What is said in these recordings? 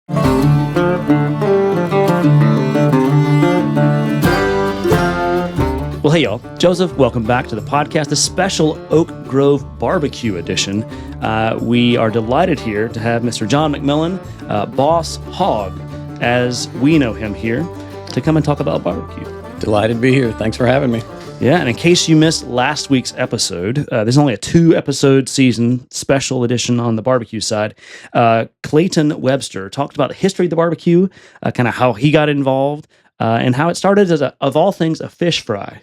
Well, hey, y'all. Joseph, welcome back to the podcast, the special Oak Grove Barbecue edition. We are delighted here to have Mr. John McMillen, Boss Hawg, as we know him here, to come and talk about barbecue. Delighted to be here. Thanks for having me. Yeah, and in case you missed last week's episode, there's only a 2-episode season special edition on the barbecue side. Clayton Webster talked about the history of the barbecue, kind of how he got involved, and how it started as, of all things, a fish fry,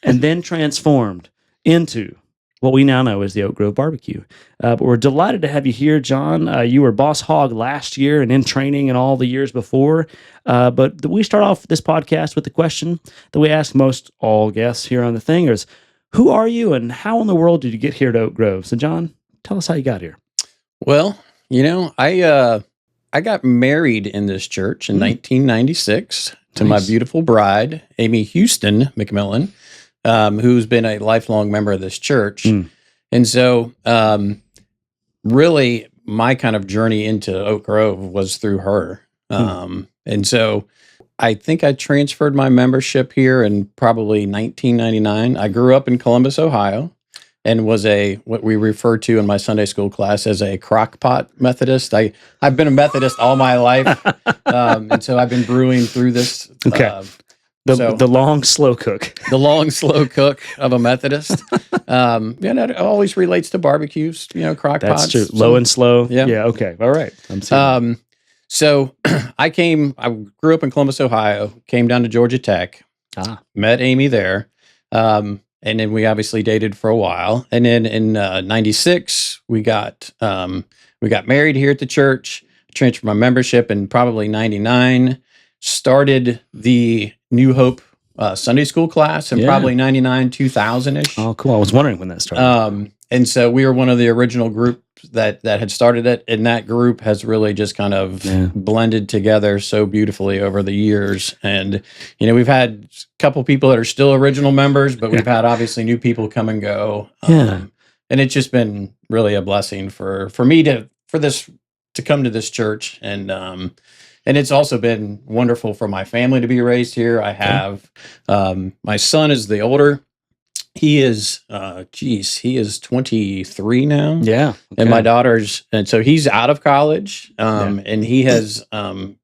and then transformed into what we now know as the Oak Grove Barbecue. But we're delighted to have you here, John. You were Boss Hawg last year and in training and all the years before. But we start off this podcast with the question that we ask most all guests here on the thing is, who are you and how in the world did you get here to Oak Grove? So, John, tell us how you got here. Well, I got married in this church in 1996 to my beautiful bride, Amy Houston McMillen, who's been a lifelong member of this church. And so really my kind of journey into Oak Grove was through her. And so I think I transferred my membership here in probably 1999. I grew up in Columbus, Ohio, and was what we refer to in my Sunday school class as a crockpot Methodist. I've been a Methodist all my life, and so I've been brewing through this. Okay. The long, slow cook. The long, slow cook of a Methodist. And it always relates to barbecues, crock That's pots. true. Low and slow. Yeah. Yeah, okay. All right. I'm seeing So I grew up in Columbus, Ohio, came down to Georgia Tech, met Amy there. And then we obviously dated for a while. And then in 96, we got married here at the church, transferred my membership in probably 99, started the New Hope Sunday school class in probably 99, 2000-ish. Oh, cool. I was wondering when that started. And so we were one of the original groups that had started it. And that group has really just kind of blended together so beautifully over the years. And, we've had a couple people that are still original members, but we've had obviously new people come and go. And it's just been really a blessing for me to come to this church. And it's also been wonderful for my family to be raised here. I have, my son is the older. He is, he is 23 now. Yeah. Okay. And my and so he's out of college, and he has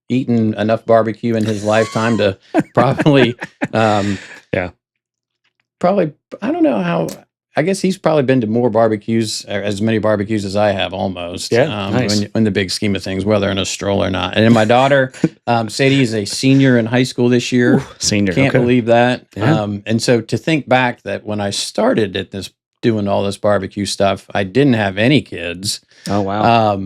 eaten enough barbecue in his lifetime to probably, probably, I don't know how, I guess he's probably been to more barbecues, or as many barbecues as I have almost. Nice. In the big scheme of things, whether in a stroll or not. And then my daughter, Sadie, is a senior in high school this year. Ooh, senior. Can't believe that. Yeah. And so to think back that when I started at doing all this barbecue stuff, I didn't have any kids. Oh, wow.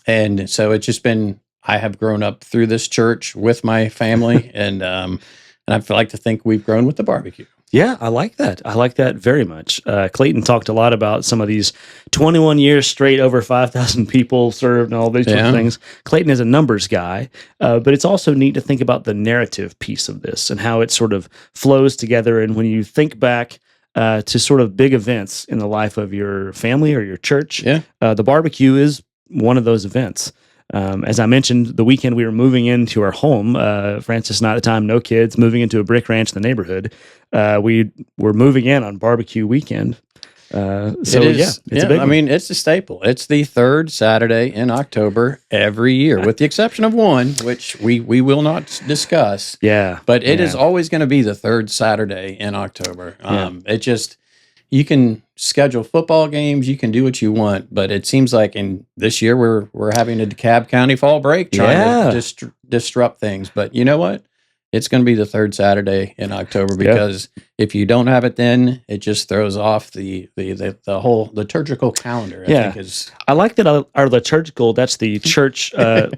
And so it's just been, I have grown up through this church with my family, and I feel like to think we've grown with the barbecue. Yeah, I like that. I like that very much. Clayton talked a lot about some of these 21 years straight, over 5,000 people served and all these sorts of things. Clayton is a numbers guy, but it's also neat to think about the narrative piece of this and how it sort of flows together. And when you think back to sort of big events in the life of your family or your church, the barbecue is one of those events. As I mentioned, the weekend we were moving into our home, Francis and I at the time, no kids, moving into a brick ranch in the neighborhood. We were moving in on barbecue weekend. It's a big one. I mean, it's a staple. It's the third Saturday in October every year, with the exception of one, which we will not discuss. Yeah. But it is always going to be the third Saturday in October. It just, you can schedule football games, you can do what you want, but it seems like in this year we're having a DeKalb County fall break trying to disrupt things. But you know what? It's going to be the third Saturday in October, because if you don't have it then, it just throws off the whole liturgical calendar. I like that our liturgical, that's the church,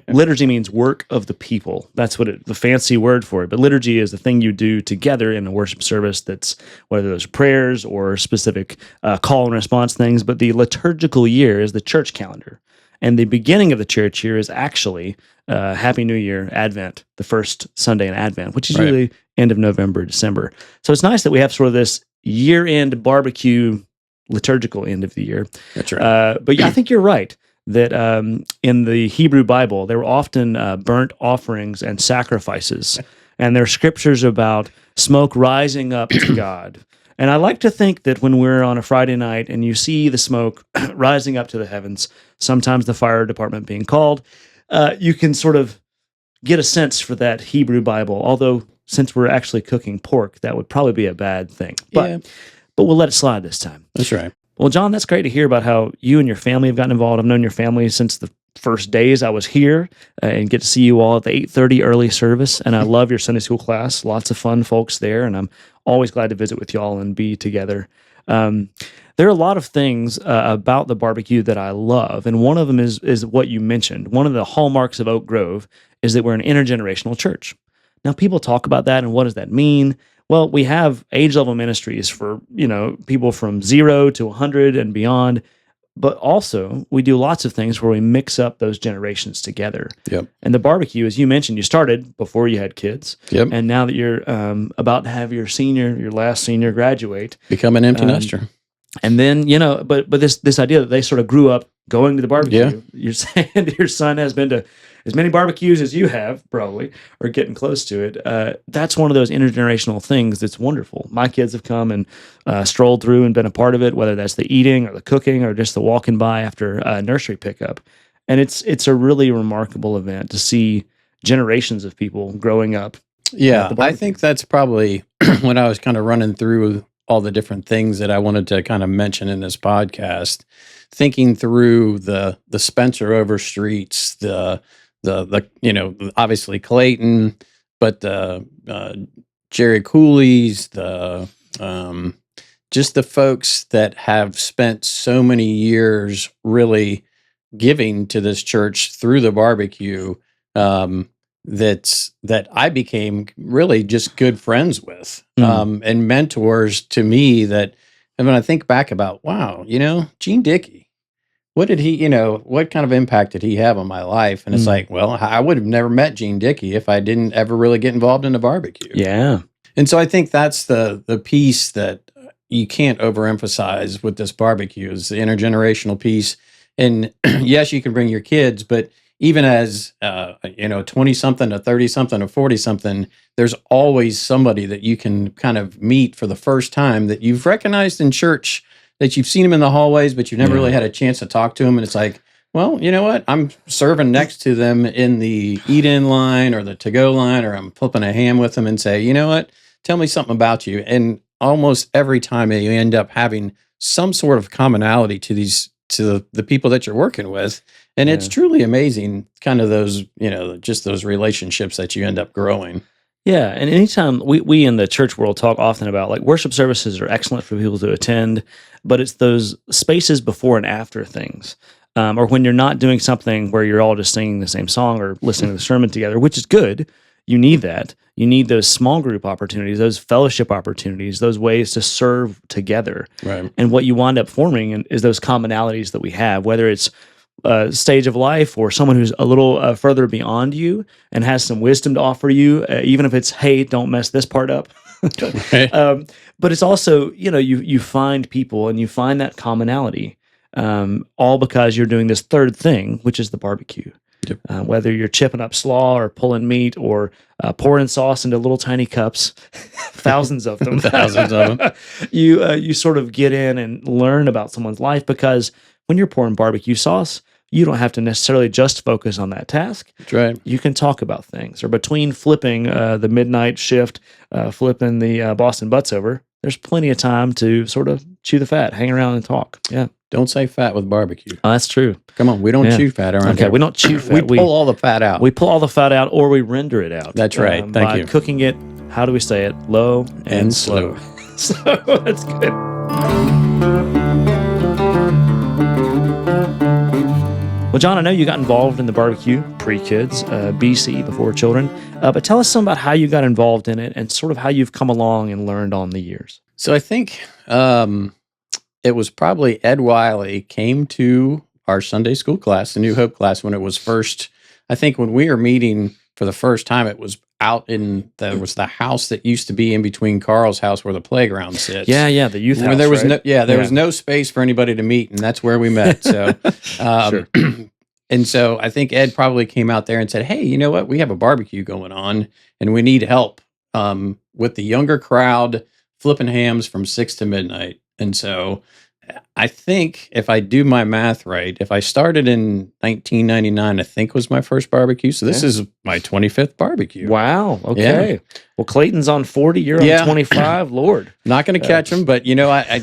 liturgy means work of the people. That's what the fancy word for it. But liturgy is the thing you do together in a worship service, that's whether those prayers or specific call and response things. But the liturgical year is the church calendar. And the beginning of the church year is actually Happy New Year, Advent, the first Sunday in Advent, which is usually end of November, December. So it's nice that we have sort of this year-end barbecue liturgical end of the year. That's right. But yeah, I think you're right. that in the Hebrew Bible, there were often burnt offerings and sacrifices. And there are scriptures about smoke rising up to God. And I like to think that when we're on a Friday night and you see the smoke rising up to the heavens, sometimes the fire department being called, you can sort of get a sense for that Hebrew Bible. Although, since we're actually cooking pork, that would probably be a bad thing. But we'll let it slide this time. That's right. Well, John, that's great to hear about how you and your family have gotten involved. I've known your family since the first days I was here, and get to see you all at the 8:30 early service. And I love your Sunday school class. Lots of fun folks there, and I'm always glad to visit with y'all and be together. There are a lot of things about the barbecue that I love, and one of them is what you mentioned. One of the hallmarks of Oak Grove is that we're an intergenerational church. Now, people talk about that, and what does that mean? Well, we have age-level ministries for, people from 0 to 100 and beyond, but also we do lots of things where we mix up those generations together. Yep. And the barbecue, as you mentioned, you started before you had kids. Yep. And now that you're about to have your last senior graduate. Become an empty nester. And then, but this idea that they sort of grew up going to the barbecue. Yeah. You're saying your son has been to as many barbecues as you have, probably, or getting close to it. That's one of those intergenerational things that's wonderful. My kids have come and strolled through and been a part of it, whether that's the eating or the cooking or just the walking by after nursery pickup. And it's a really remarkable event to see generations of people growing up. Yeah, I think that's probably when I was kind of running through all the different things that I wanted to kind of mention in this podcast, thinking through the Spencer Overstreets, the obviously Clayton, but the Jerry Cooley's, just the folks that have spent so many years really giving to this church through the barbecue, that I became really just good friends with, and mentors to me that, and when I think back about, wow, Gene Dickey, what did he, what kind of impact did he have on my life? And it's like, well, I would have never met Gene Dickey if I didn't ever really get involved in the barbecue. Yeah. And so I think that's the piece that you can't overemphasize with this barbecue is the intergenerational piece. And yes, you can bring your kids, but even as 20-something to 30-something to 40-something, there's always somebody that you can kind of meet for the first time that you've recognized in church, that you've seen them in the hallways, but you've never really had a chance to talk to them. And it's like, well, you know what? I'm serving next to them in the eat-in line or the to-go line, or I'm flipping a ham with them and say, you know what? Tell me something about you. And almost every time you end up having some sort of commonality to the people that you're working with. And it's truly amazing, kind of those, just those relationships that you end up growing. Yeah, and anytime we in the church world talk often about, like, worship services are excellent for people to attend, but it's those spaces before and after things, or when you're not doing something where you're all just singing the same song or listening to the sermon together, which is good. You need that. You need those small group opportunities, those fellowship opportunities, those ways to serve together. Right. And what you wind up forming is those commonalities that we have, whether it's a stage of life or someone who's a little further beyond you and has some wisdom to offer you, even if it's, hey, don't mess this part up. But it's also, you find people and you find that commonality, all because you're doing this third thing, which is the barbecue. Yep. Whether you're chipping up slaw or pulling meat or pouring sauce into little tiny cups, thousands of them, you sort of get in and learn about someone's life, because when you're pouring barbecue sauce, you don't have to necessarily just focus on that task. That's right. You can talk about things. Or between flipping the midnight shift, flipping the Boston butts over, there's plenty of time to sort of chew the fat, hang around and talk. Yeah. Don't say fat with barbecue. Oh, that's true. Come on, we don't chew fat around here. We don't chew fat. We pull all the fat out. We pull all the fat out, or we render it out. That's right. Thank you. By cooking it, how do we say it? Low and slow. So that's good. Well, John, I know you got involved in the barbecue pre-kids, BC, before children, but tell us some about how you got involved in it and sort of how you've come along and learned on the years. So I think it was probably Ed Wiley came to our Sunday school class, the New Hope class, when it was first, I think when we were meeting for the first time, it was out in there was the house that used to be in between Carl's house where the playground sits. Yeah, the youth house. Where there was right? there was no space for anybody to meet, and that's where we met. So, Sure. and so I think Ed probably came out there and said, "Hey, you know what? We have a barbecue going on, and we need help with the younger crowd flipping hams from 6 to midnight." And so I think if I do my math right, if I started in 1999, I think was my first barbecue. So this is my 25th barbecue. Wow. Okay. Yeah. Well, Clayton's on 40. You're on 25. Lord. Not going to catch him, but you know, I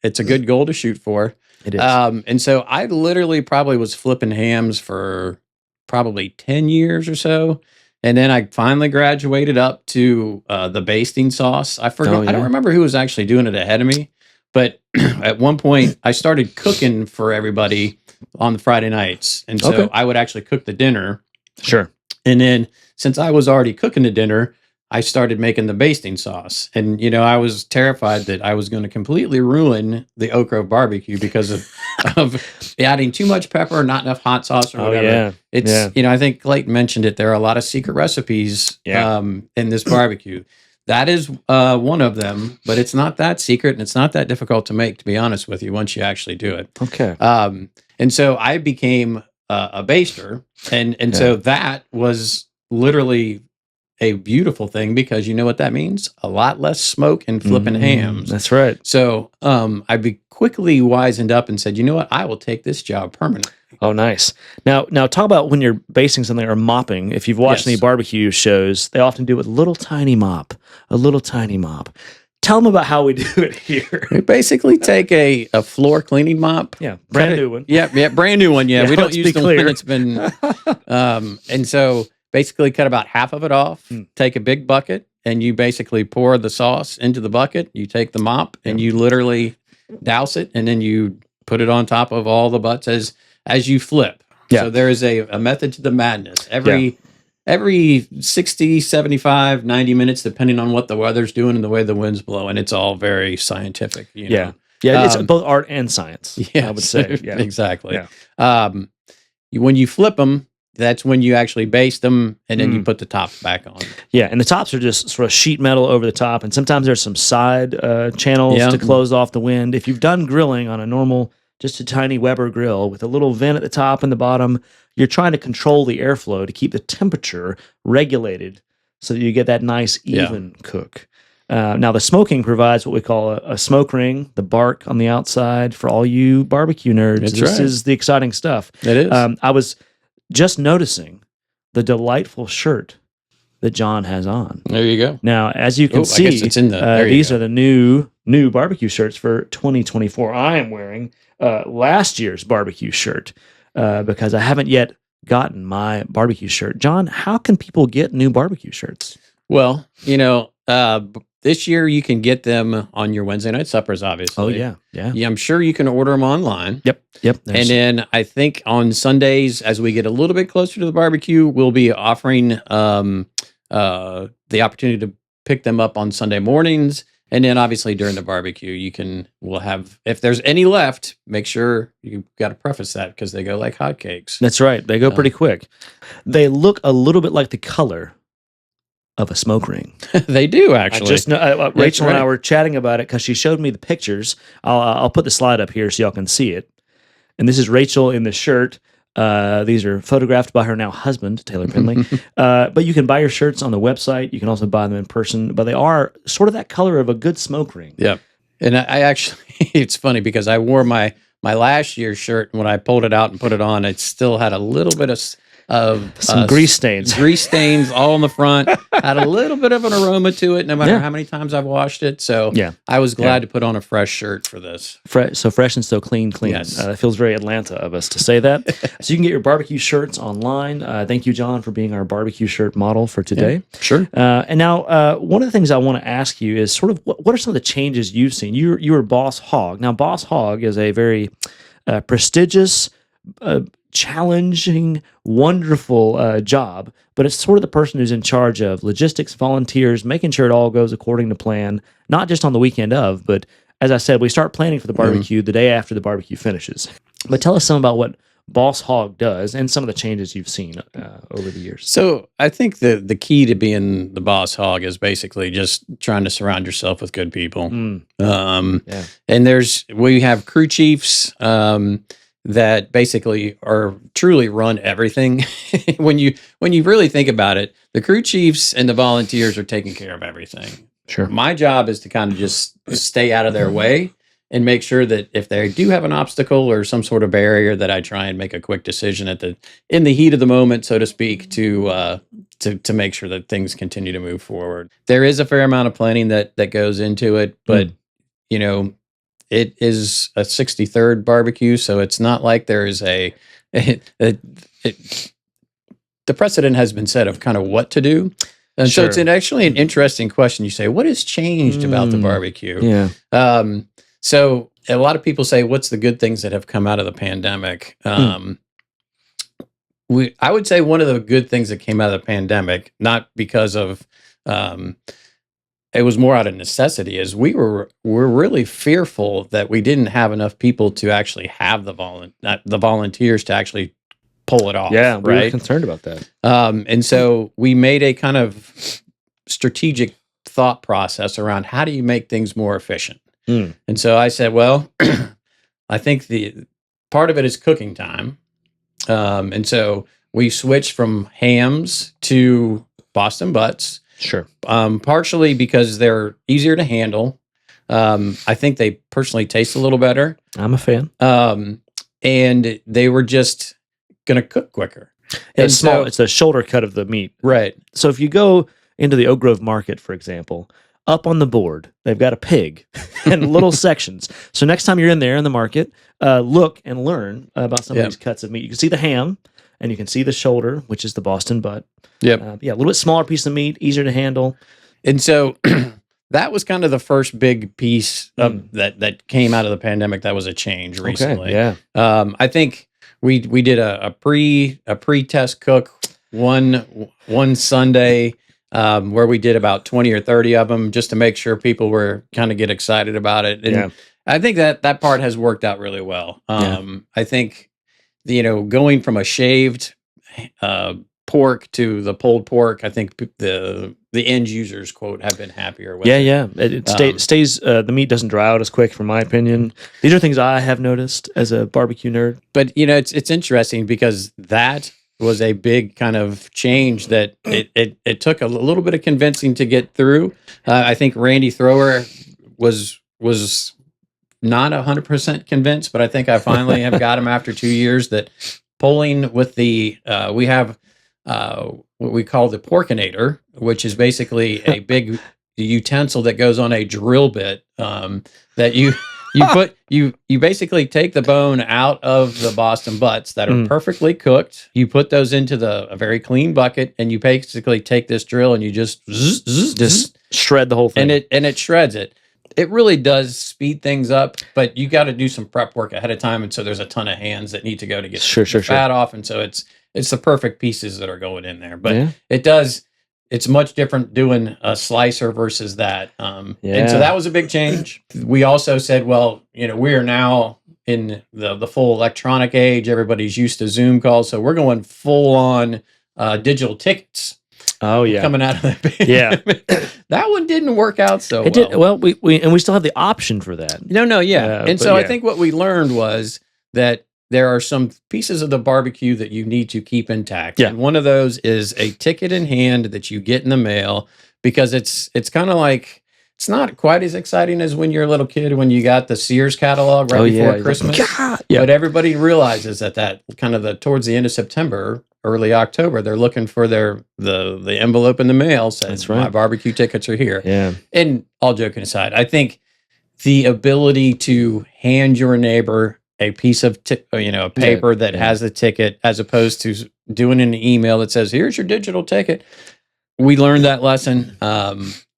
it's a good goal to shoot for. It is. And so I literally probably was flipping hams for probably 10 years or so. And then I finally graduated up to the basting sauce. I forgot. I don't remember who was actually doing it ahead of me. But at one point, I started cooking for everybody on the Friday nights. And so I would actually cook the dinner. Sure. And then since I was already cooking the dinner, I started making the basting sauce. And, you know, I was terrified that I was going to completely ruin the Oak Grove barbecue because of adding too much pepper, not enough hot sauce or whatever. Yeah. It's, you know, I think Clayton mentioned it. There are a lot of secret recipes in this barbecue. That is one of them, but it's not that secret and it's not that difficult to make, to be honest with you, once you actually do it. Okay. And so I became a baster, and so that was literally a beautiful thing because you know what that means? A lot less smoke and flipping hams. That's right. So I quickly wisened up and said, you know what? I will take this job permanently. Oh, nice. Now talk about when you're basting something or mopping. If you've watched any barbecue shows, they often do it with a little tiny mop. Tell them about how we do it here. We basically take a floor cleaning mop. Yeah, brand new one. Yeah, brand new one. Yeah, we don't use the clear. one that's been. And so basically cut about half of it off, take a big bucket, and you basically pour the sauce into the bucket. You take the mop and you literally douse it, and then you put it on top of all the butts as you flip. Yeah. So there is a method to the madness. Every 60, 75, 90 minutes, depending on what the weather's doing and the way the wind's blowing, it's all very scientific. You know? Yeah, it's both art and science, I would say. Yeah. Exactly. Yeah. When you flip them, that's when you actually baste them, and then you put the tops back on. Yeah, and the tops are just sort of sheet metal over the top, and sometimes there's some side channels to close off the wind. If you've done grilling on a normal, just a tiny Weber grill with a little vent at the top and the bottom, you're trying to control the airflow to keep the temperature regulated so that you get that nice, even cook. Now, the smoking provides what we call a smoke ring, the bark on the outside for all you barbecue nerds. This is the exciting stuff. It is. I was just noticing the delightful shirt that John has on. There you go. Now, as you can see, I guess it's in these are the new barbecue shirts for 2024. I am wearing last year's barbecue shirt because I haven't yet gotten my barbecue shirt. John, how can people get new barbecue shirts? Well, you know, this year you can get them on your Wednesday night suppers, obviously. Oh, yeah. I'm sure you can order them online. Yep. And then I think on Sundays, as we get a little bit closer to the barbecue, we'll be offering the opportunity to pick them up on Sunday mornings. And then obviously during the barbecue, we'll have, if there's any left, make sure you've got to preface that because they go like hotcakes. That's right. They go pretty quick. They look a little bit like the color of a smoke ring. They do, actually. I just know, Rachel and I were chatting about it because she showed me the pictures. I'll put the slide up here so y'all can see it. And this is Rachel in the shirt. These are photographed by her now husband, Taylor Penley. But you can buy your shirts on the website. You can also buy them in person. But they are sort of that color of a good smoke ring. Yeah. And I actually, it's funny because I wore my last year's shirt. And when I pulled it out and put it on, it still had a little bit of some grease stains. Grease stains all in the front. Had a little bit of an aroma to it, no matter how many times I've washed it. So I was glad to put on a fresh shirt for this. So fresh and so clean. Yes. It feels very Atlanta of us to say that. So you can get your barbecue shirts online. Thank you, John, for being our barbecue shirt model for today. Yeah, sure. And now one of the things I want to ask you is sort of what are some of the changes you've seen? You were Boss Hawg. Now, Boss Hawg is a very prestigious, challenging, wonderful job, but it's sort of the person who's in charge of logistics, volunteers, making sure it all goes according to plan, not just on the weekend of, but as I said, we start planning for the barbecue the day after the barbecue finishes. But tell us some about what Boss Hawg does, and some of the changes you've seen over the years. So I think the key to being the boss hog is basically just trying to surround yourself with good people. And we have crew chiefs that basically are truly run everything. when you really think about it, the crew chiefs and the volunteers are taking care of everything. Sure. My job is to kind of just stay out of their way and make sure that if they do have an obstacle or some sort of barrier, that I try and make a quick decision in the heat of the moment, so to speak, to make sure that things continue to move forward. There is a fair amount of planning that goes into it, but it is a 63rd barbecue, so it's not like there is the precedent has been set of kind of what to do. And so it's actually an interesting question. You say, what has changed about the barbecue? Yeah. So a lot of people say, what's the good things that have come out of the pandemic? I would say one of the good things that came out of the pandemic, not because of, it was more out of necessity, is we're really fearful that we didn't have enough people to actually have the volunteers to actually pull it off. Yeah, we right? were concerned about that. And so we made a kind of strategic thought process around how do you make things more efficient? And so I said, well, I think the part of it is cooking time. And so we switched from hams to Boston butts. Sure. Partially because they're easier to handle. I think they personally taste a little better. I'm a fan. And they were just going to cook quicker. It's small. It's a shoulder cut of the meat. Right. So if you go into the Oak Grove Market, for example, up on the board, they've got a pig and little sections. So next time you're in there in the market, look and learn about some of these cuts of meat. You can see the ham and you can see the shoulder, which is the Boston butt. Yep. A little bit smaller piece of meat, easier to handle. And so that was kind of the first big piece of that came out of the pandemic. That was a change recently. Okay, yeah. I think we did a pre-test cook one Sunday where we did about 20 or 30 of them just to make sure people were kind of get excited about it. And I think that part has worked out really well. I think, going from a shaved pork to the pulled pork, I think the end users, quote, have been happier with it. Yeah. It stays, the meat doesn't dry out as quick, from my opinion. These are things I have noticed as a barbecue nerd. But, it's interesting because that was a big kind of change that it took a little bit of convincing to get through. I think Randy Thrower was not 100% convinced, but I think I finally have got him after 2 years that pulling with we have what we call the porkinator, which is basically a big utensil that goes on a drill bit that you basically take the bone out of the Boston butts that are perfectly cooked. You put those into a very clean bucket, and you basically take this drill and you just shred the whole thing. And it shreds it. It really does speed things up, but you got to do some prep work ahead of time, and so there's a ton of hands that need to go to get the fat off, and so it's the perfect pieces that are going in there. But it's much different doing a slicer versus that. And so that was a big change. We also said, well, we are now in the full electronic age. Everybody's used to Zoom calls, so we're going full on digital tickets. Oh yeah, coming out of that pandemic. That one didn't work out so well. Did, well, we still have the option for that. No, and so I think what we learned was that there are some pieces of the barbecue that you need to keep intact. Yeah. And one of those is a ticket in hand that you get in the mail, because it's kind of like, it's not quite as exciting as when you're a little kid, when you got the Sears catalog before Christmas. But everybody realizes that kind of towards the end of September, early October, they're looking for the envelope in the mail saying, that's right, my barbecue tickets are here. Yeah. And all joking aside, I think the ability to hand your neighbor a piece of a paper that has the ticket, as opposed to doing an email that says, here's your digital ticket. We learned that lesson.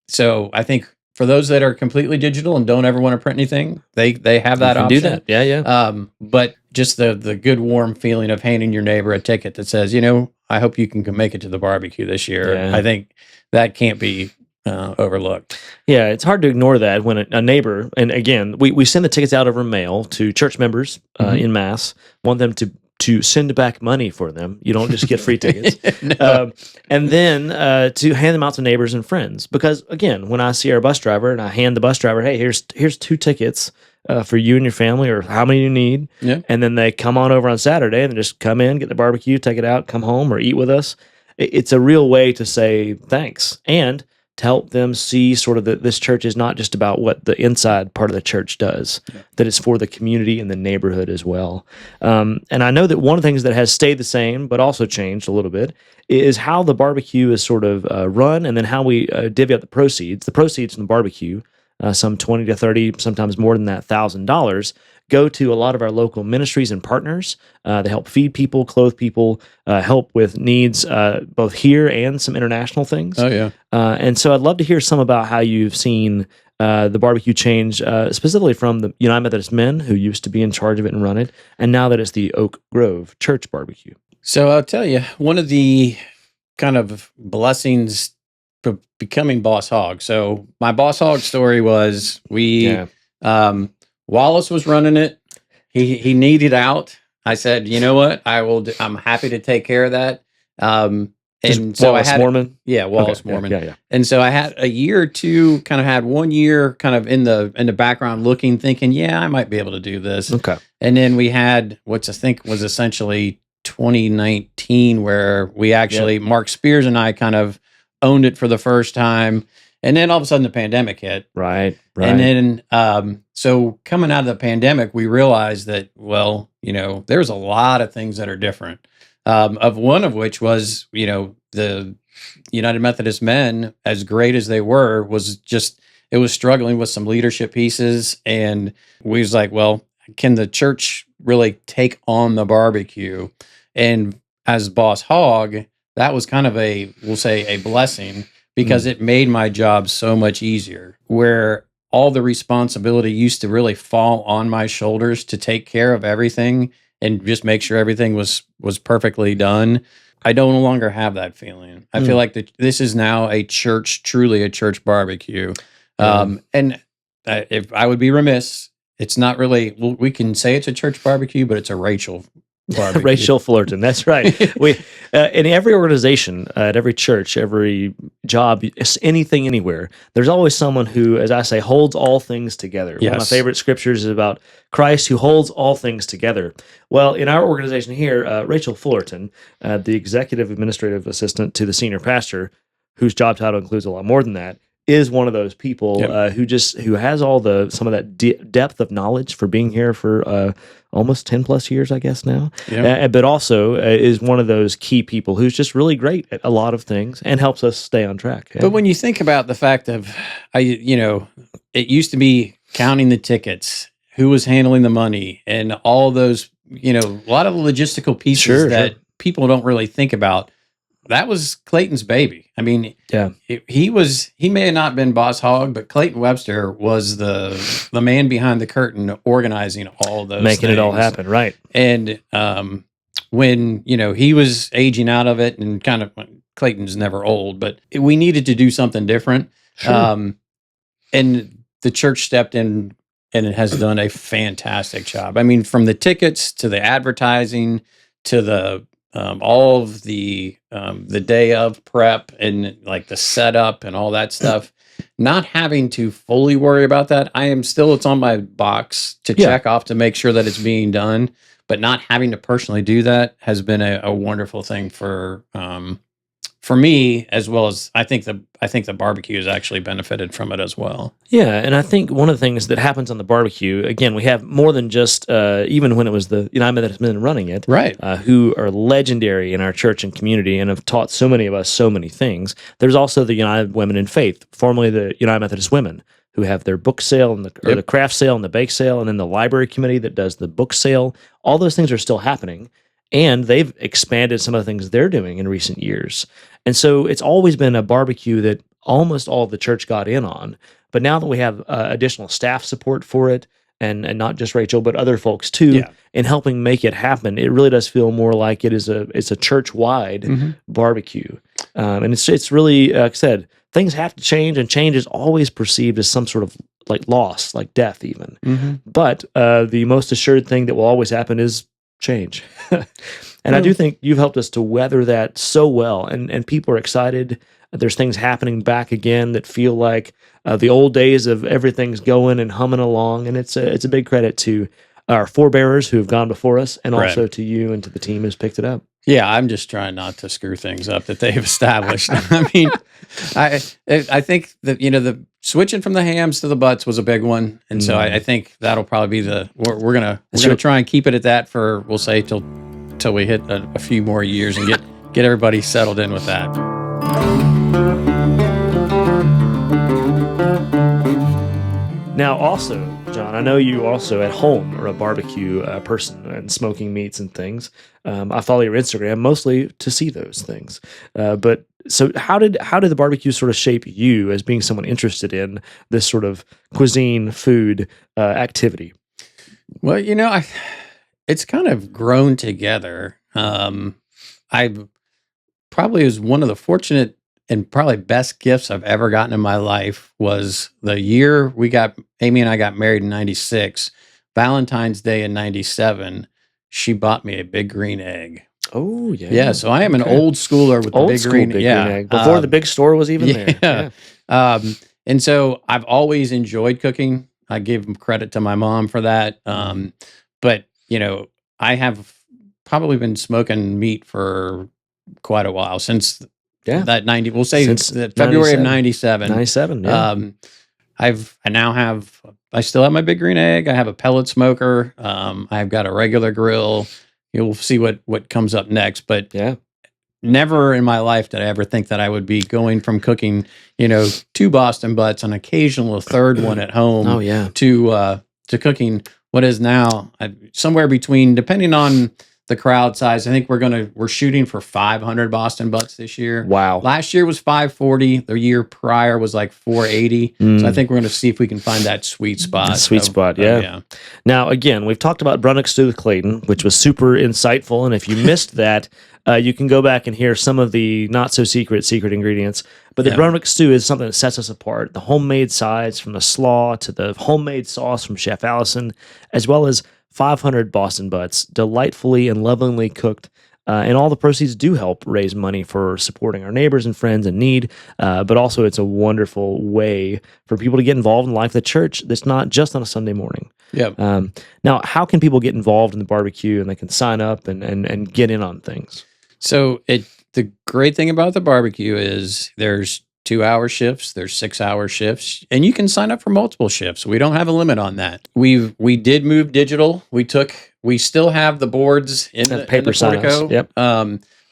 So I think for those that are completely digital and don't ever want to print anything, they have that option. Do that. Yeah. But just the good warm feeling of handing your neighbor a ticket that says, I hope you can make it to the barbecue this year. Yeah. I think that can't be overlooked. Yeah, it's hard to ignore that when a neighbor, and again, we send the tickets out over mail to church members in mass, want them to to send back money for them. You don't just get free tickets. No. And then to hand them out to neighbors and friends. Because again, when I see our bus driver and I hand the bus driver, hey, here's 2 tickets for you and your family, or how many you need. Yeah. And then they come on over on Saturday and just come in, get the barbecue, take it out, come home, or eat with us. It's a real way to say thanks and to help them see sort of that this church is not just about what the inside part of the church does, that it's for the community and the neighborhood as well. And I know that one of the things that has stayed the same, but also changed a little bit, is how the barbecue is sort of run, and then how we divvy up the proceeds. The proceeds from the barbecue, some 20 to 30, sometimes more than that, $1,000, go to a lot of our local ministries and partners. They help feed people, clothe people, help with needs both here and some international things. Oh, yeah. And so I'd love to hear some about how you've seen the barbecue change, specifically from the United Methodist men who used to be in charge of it and run it, and now that it's the Oak Grove Church Barbecue. So I'll tell you, one of the kind of blessings for becoming Boss Hawg. So my Boss Hawg story was Wallace was running it. He needed out. I said, you know what? I'm happy to take care of that. And so Wallace I had Mormon. Wallace Okay. Mormon. Yeah. And so I had a year or two, kind of had 1 year kind of in the background looking, thinking, I might be able to do this. Okay. And then we had what I think was essentially 2019, where we actually, Mark Spears and I kind of owned it for the first time. And then all of a sudden the pandemic hit. Right. And then, so coming out of the pandemic, we realized that, there's a lot of things that are different. Of one of which was, the United Methodist men, as great as they were, it was struggling with some leadership pieces. And we was like, well, can the church really take on the barbecue? And as Boss Hawg, that was kind of we'll say a blessing, because it made my job so much easier, where all the responsibility used to really fall on my shoulders to take care of everything and just make sure everything was perfectly done. I no longer have that feeling. I feel like this is now truly a church barbecue. And if I would be remiss, it's not really, we can say it's a church barbecue, but it's a Rachel barbecue. Rachel Fullerton, that's right. We in every organization, at every church, every job, anything, anywhere, there's always someone who, as I say, holds all things together. Yes. One of my favorite scriptures is about Christ who holds all things together. Well, in our organization here, Rachel Fullerton, the executive administrative assistant to the senior pastor, whose job title includes a lot more than that, is one of those people who has all some of that depth of knowledge for being here for almost 10 plus years, I guess now. But also is one of those key people who's just really great at a lot of things and helps us stay on track. But when you think about the fact of, it used to be counting the tickets, who was handling the money, and all those, a lot of the logistical pieces that people don't really think about. That was Clayton's baby. I mean, he may have not been Boss Hawg, but Clayton Webster was the man behind the curtain organizing all those making things. It all happen, right. And when, he was aging out of it, and kind of, Clayton's never old, but we needed to do something different. Sure. And the church stepped in, and it has done a fantastic job. I mean, from the tickets to the advertising to the all of the day of prep and like the setup and all that stuff, not having to fully worry about that. It's on my box to check off to make sure that it's being done, but not having to personally do that has been a wonderful thing for me, as well as I think the barbecue has actually benefited from it as well. Yeah, and I think one of the things that happens on the barbecue, again, we have more than just, even when it was the United Methodist men running it, right? Who are legendary in our church and community and have taught so many of us so many things. There's also the United Women in Faith, formerly the United Methodist Women, who have their book sale and the craft sale and the bake sale, and then the library committee that does the book sale. All those things are still happening. And they've expanded some of the things they're doing in recent years. And so it's always been a barbecue that almost all of the church got in on. But now that we have additional staff support for it, and not just Rachel, but other folks too, in helping make it happen, it really does feel more like it's a church-wide barbecue. And it's really, like I said, things have to change, and change is always perceived as some sort of like loss, like death even. But the most assured thing that will always happen is change. And I do think you've helped us to weather that so well, and people are excited. There's things happening back again that feel like the old days of everything's going and humming along, and it's a big credit to our forebearers who have gone before us, and also to you and to the team who's picked it up. Yeah, I'm just trying not to screw things up that they've established. I mean, I think that the switching from the hams to the butts was a big one, and so I think that'll probably be we're gonna try and keep it at that for, we'll say, till we hit a few more years and get everybody settled in with that. Now, also, John, I know you also at home are a barbecue person and smoking meats and things. I follow your Instagram mostly to see those things. But so how did the barbecue sort of shape you as being someone interested in this sort of cuisine, food activity? Well, it's kind of grown together. I probably was one of the fortunate and probably best gifts I've ever gotten in my life was the year Amy and I got married in 96, Valentine's Day in 97, she bought me a big green egg. Oh, yeah. Yeah, so I am an old schooler with the big green egg. Before the big store was even there. Yeah. And so I've always enjoyed cooking. I give credit to my mom for that. But, I have probably been smoking meat for quite a while since that 90, we'll say since February of 97. 97, yeah. I still have my big green egg. I have a pellet smoker. I've got a regular grill. You'll see what comes up next, but never in my life did I ever think that I would be going from cooking, 2 Boston butts, an occasional third one at home. Oh yeah. To cooking what is now somewhere between, depending on the crowd size, I think we're shooting for 500 Boston butts this year. Wow. Last year was 540. The year prior was like 480. So I think we're going to see if we can find that sweet spot. Yeah. Now, again, we've talked about Brunswick stew with Clayton, which was super insightful. And if you missed that, you can go back and hear some of the not so secret ingredients. But the Brunswick stew is something that sets us apart. The homemade sides from the slaw to the homemade sauce from Chef Allison, as well as 500 Boston butts, delightfully and lovingly cooked. And all the proceeds do help raise money for supporting our neighbors and friends in need. But also it's a wonderful way for people to get involved in the life of the church that's not just on a Sunday morning. Yeah. Now, how can people get involved in the barbecue and they can sign up and get in on things? So the great thing about the barbecue is there's 2-hour shifts, there's 6-hour shifts, and you can sign up for multiple shifts. We don't have a limit on that. We did move digital. We still have the boards in the paper portico. Yep.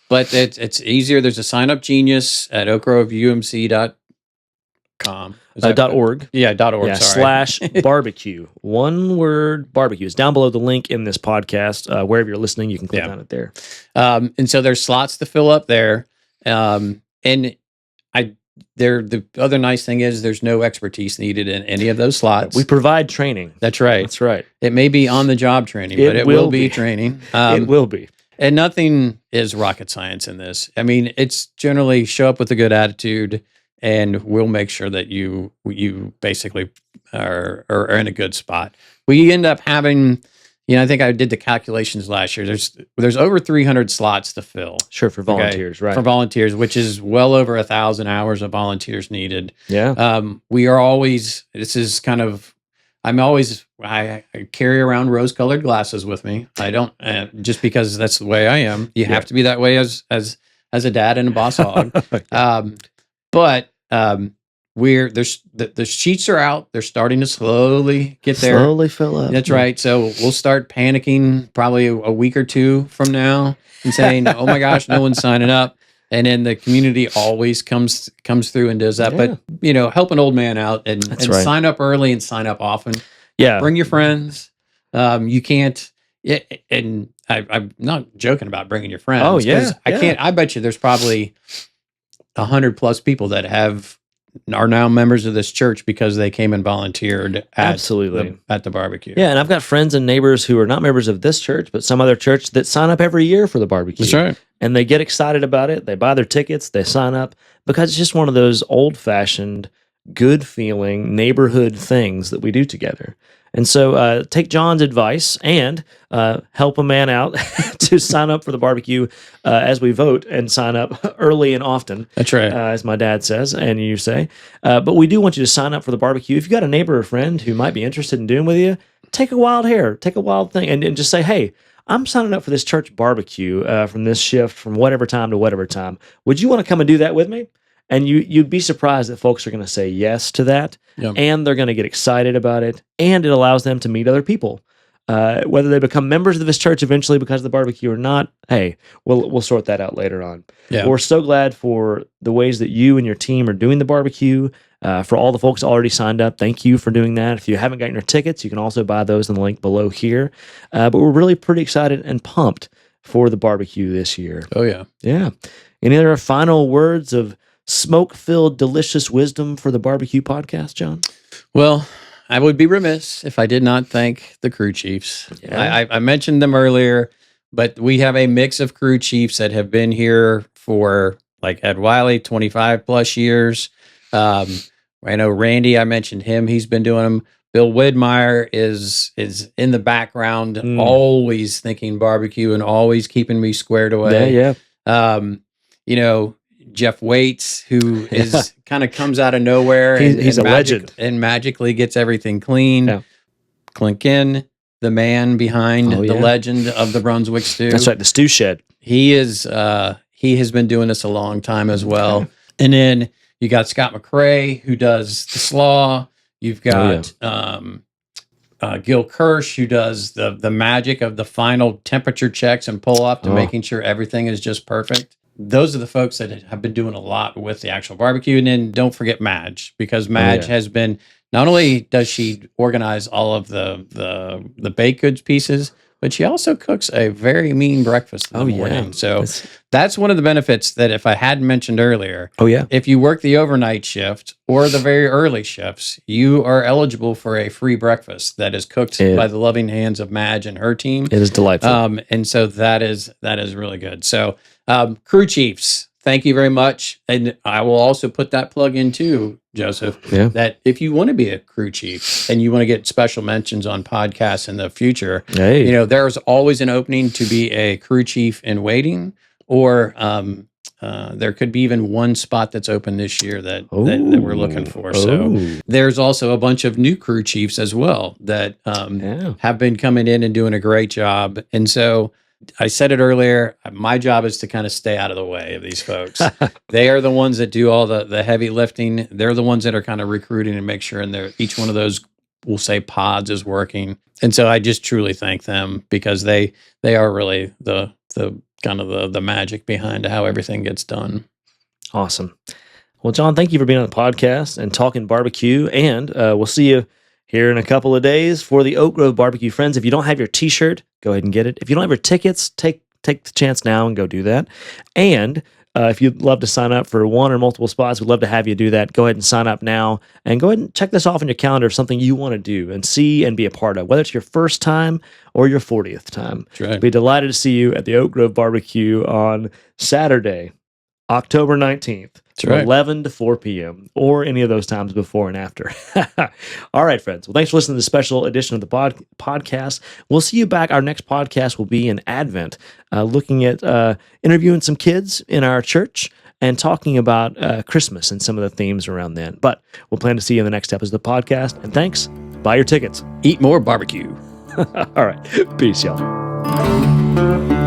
But it's easier. There's a sign up genius at oakgroveumc.com. .org. Yeah, .org. Yeah, sorry. /barbecue. One word, barbecue. It's down below the link in this podcast. Wherever you're listening, you can click on it there. And so there's slots to fill up there. The other nice thing is there's no expertise needed in any of those slots. We provide training. That's right. That's right. It may be on the job training, but it will be training. It will be. And nothing is rocket science in this. I mean, it's generally show up with a good attitude, and we'll make sure that you basically are in a good spot. We end up having, I think I did the calculations last year. There's over 300 slots to fill. Sure, for volunteers, right? For volunteers, which is well over 1,000 hours of volunteers needed. Yeah. We are always. This is kind of. I carry around rose-colored glasses with me. I don't just because that's the way I am. You have to be that way as a dad and a boss hog. But the sheets are out. They're starting to slowly get there. Slowly fill up. That's right. So we'll start panicking probably a week or two from now and saying, "Oh my gosh, no one's signing up." And then the community always comes through and does that. Yeah. But help an old man out and sign up early and sign up often. Yeah, bring your friends. You can't. And I'm not joking about bringing your friends. Oh yeah, I can't. I bet you there's probably 100+ people that are now members of this church because they came and volunteered at the barbecue. Yeah, and I've got friends and neighbors who are not members of this church, but some other church that sign up every year for the barbecue. That's right. And they get excited about it. They buy their tickets. They sign up because it's just one of those old-fashioned, good-feeling neighborhood things that we do together. And so take John's advice and help a man out to sign up for the barbecue as we vote, and sign up early and often. That's right. As my dad says, and you say. But we do want you to sign up for the barbecue. If you've got a neighbor or friend who might be interested in doing with you, take a wild thing, and just say, hey, I'm signing up for this church barbecue from this shift from whatever time to whatever time. Would you want to come and do that with me? And you'd be surprised that folks are going to say yes to that, and they're going to get excited about it, and it allows them to meet other people. Whether they become members of this church eventually because of the barbecue or not, hey, we'll sort that out later on. Yeah. We're so glad for the ways that you and your team are doing the barbecue. For all the folks already signed up, thank you for doing that. If you haven't gotten your tickets, you can also buy those in the link below here. But we're really pretty excited and pumped for the barbecue this year. Oh, yeah. Yeah. Any other final words of smoke-filled, delicious wisdom for the barbecue podcast, John? Well, I would be remiss if I did not thank the crew chiefs. Yeah. I mentioned them earlier, but we have a mix of crew chiefs that have been here for, like Ed Wiley, 25 plus years. I know Randy, I mentioned him. He's been doing them. Bill Widmeyer is in the background, always thinking barbecue and always keeping me squared away. Yeah. Jeff Waits, who is kind of comes out of nowhere. He's a legend. And magically gets everything clean. Yeah. Clinkin, the man behind the legend of the Brunswick stew. That's right, the stew shed. He is. He has been doing this a long time as well. Okay. And then you got Scott McBrayer, who does the slaw. You've got Gil Kirsch, who does the magic of the final temperature checks and pull up to making sure everything is just perfect. Those are the folks that have been doing a lot with the actual barbecue. And then don't forget Madge, because Madge has been, not only does she organize all of the baked goods pieces, but she also cooks a very mean breakfast in the morning. So that's one of the benefits that if I hadn't mentioned earlier. If you work the overnight shift or the very early shifts, you are eligible for a free breakfast that is cooked by the loving hands of Madge and her team. It is delightful. And so that is really good. So crew chiefs, thank you very much. And I will also put that plug in too, Joseph, that if you want to be a crew chief and you want to get special mentions on podcasts in the future, there's always an opening to be a crew chief in waiting, or there could be even one spot that's open this year that we're looking for. So there's also a bunch of new crew chiefs as well that have been coming in and doing a great job. And so I said it earlier, my job is to kind of stay out of the way of these folks. They are the ones that do all the heavy lifting. They're the ones that are kind of recruiting and make sure each one of those, we'll say, pods is working. And so I just truly thank them, because they are really the kind of the magic behind how everything gets done. Awesome. Well, John, thank you for being on the podcast and talking barbecue, and we'll see you here in a couple of days for the Oak Grove Barbecue Friends. If you don't have your t-shirt, go ahead and get it. If you don't have your tickets, take the chance now and go do that. And if you'd love to sign up for one or multiple spots, we'd love to have you do that. Go ahead and sign up now, and go ahead and check this off on your calendar of something you want to do and see and be a part of, whether it's your first time or your 40th time. That's right. Be delighted to see you at the Oak Grove Barbecue on Saturday, October 19th. From 11 to 4 p.m. or any of those times before and after. All right, friends. Well, thanks for listening to the special edition of the podcast. We'll see you back. Our next podcast will be in Advent, looking at interviewing some kids in our church and talking about Christmas and some of the themes around then. But we'll plan to see you in the next episode of the podcast. And thanks. Buy your tickets. Eat more barbecue. All right. Peace, y'all.